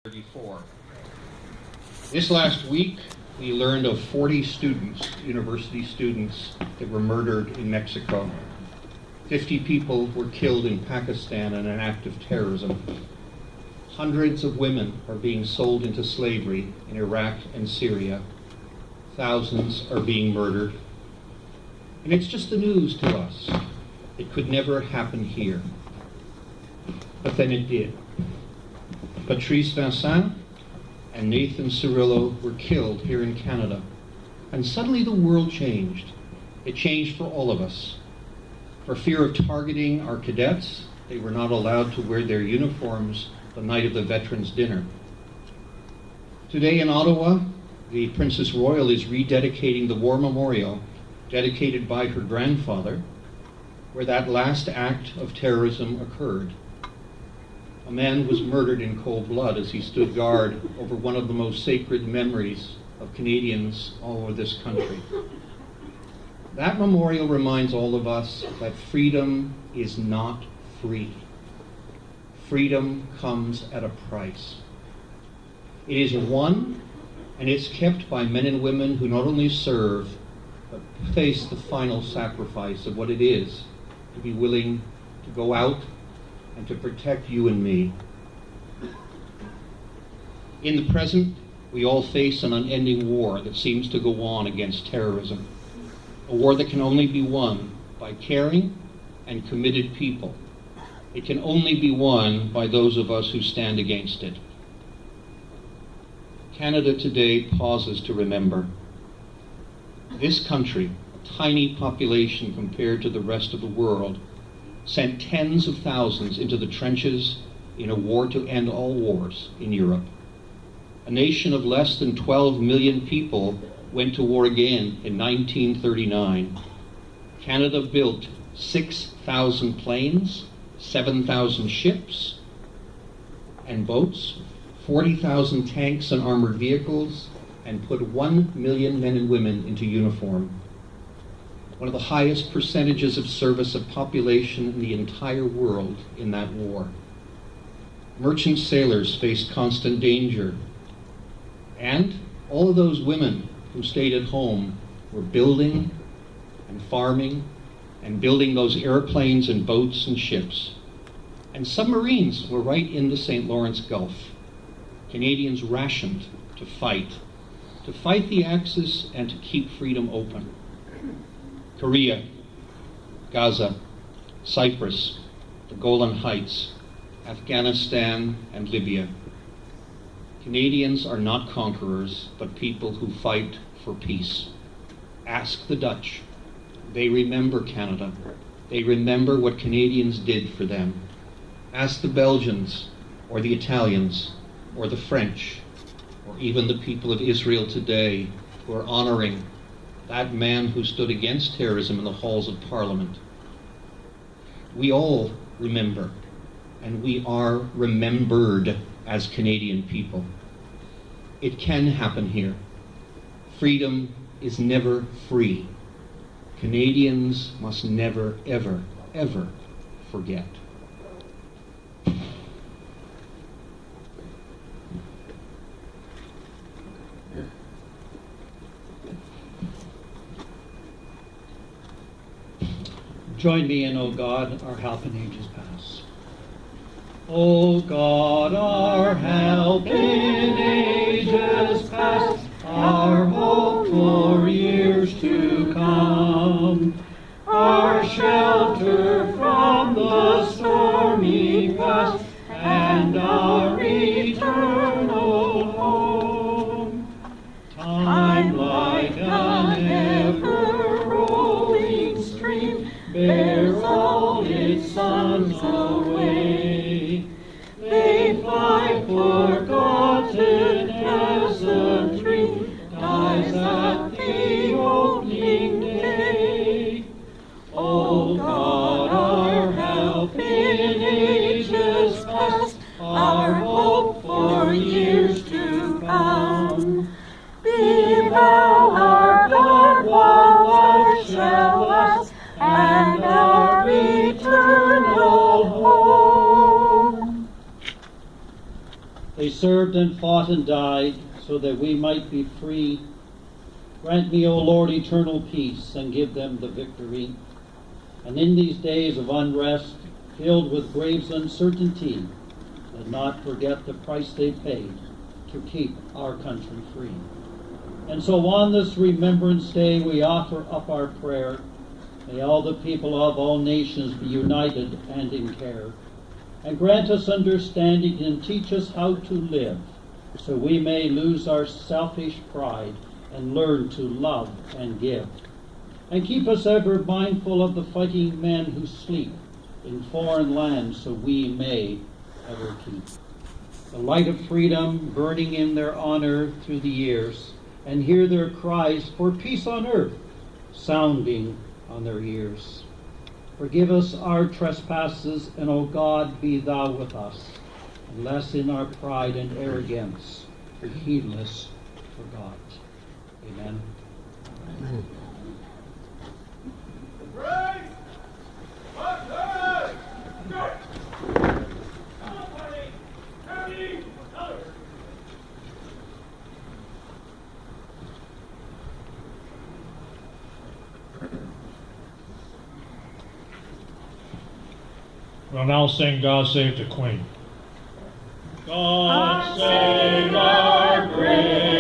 34. This last week, we learned of 40 students, university students, that were murdered in Mexico. 50 people were killed in Pakistan in an act of terrorism. Hundreds of women are being sold into slavery in Iraq and Syria. Thousands are being murdered. And it's just the news to us. It could never happen here. But then it did. Patrice Vincent and Nathan Cirillo were killed here in Canada. And suddenly the world changed. It changed for all of us. For fear of targeting our cadets, they were not allowed to wear their uniforms the night of the Veterans' Dinner. Today in Ottawa, the Princess Royal is rededicating the war memorial dedicated by her grandfather, where that last act of terrorism occurred. A man was murdered in cold blood as he stood guard over one of the most sacred memories of Canadians all over this country. That memorial reminds all of us that freedom is not free. Freedom comes at a price. It is won, and it's kept by men and women who not only serve, but face the final sacrifice of what it is to be willing to go out and to protect you and me. In the present, we all face an unending war that seems to go on against terrorism. A war that can only be won by caring and committed people. It can only be won by those of us who stand against it. Canada today pauses to remember. This country, a tiny population compared to the rest of the world, sent tens of thousands into the trenches in a war to end all wars in Europe. A nation of less than 12 million people went to war again in 1939. Canada built 6,000 planes, 7,000 ships and boats, 40,000 tanks and armored vehicles, and put 1 million men and women into uniform. One of the highest percentages of service of population in the entire world in that war. Merchant sailors faced constant danger, and all of those women who stayed at home were building and farming and building those airplanes and boats and ships. And submarines were right in the St. Lawrence Gulf. Canadians rationed to fight the Axis and to keep freedom open. Korea, Gaza, Cyprus, the Golan Heights, Afghanistan, and Libya. Canadians are not conquerors, but people who fight for peace. Ask the Dutch. They remember Canada. They remember what Canadians did for them. Ask the Belgians, or the Italians, or the French, or even the people of Israel today who are honoring that man who stood against terrorism in the halls of Parliament. We all remember, and we are remembered as Canadian people. It can happen here. Freedom is never free. Canadians must never, ever, ever forget. Join me in, O God, our help in ages past. O God, our help in ages past, our hope for years to come, our shelter from the stormy past, and our eternal home. Time like an ever-rolling stream bears all its sons away. They fly forgotten as a dream dies at the opening day. O God, our help in ages past, our hope for years to come. Be thou our God while life shall last, and our eternal home. Please served and fought and died so that we might be free. Grant me, O Lord, eternal peace, and give them the victory. And in these days of unrest, filled with grave's uncertainty, let not forget the price they paid to keep our country free. And so on this Remembrance Day we offer up our prayer. May all the people of all nations be united and in care. And grant us understanding and teach us how to live, so we may lose our selfish pride and learn to love and give. And keep us ever mindful of the fighting men who sleep in foreign lands, so we may ever keep the light of freedom burning in their honor through the years, and hear their cries for peace on earth sounding on their ears. Forgive us our trespasses, and O God, be thou with us, unless in our pride and arrogance we heedless forgot. Amen. Amen. We'll now sing God Save the Queen. God save our brave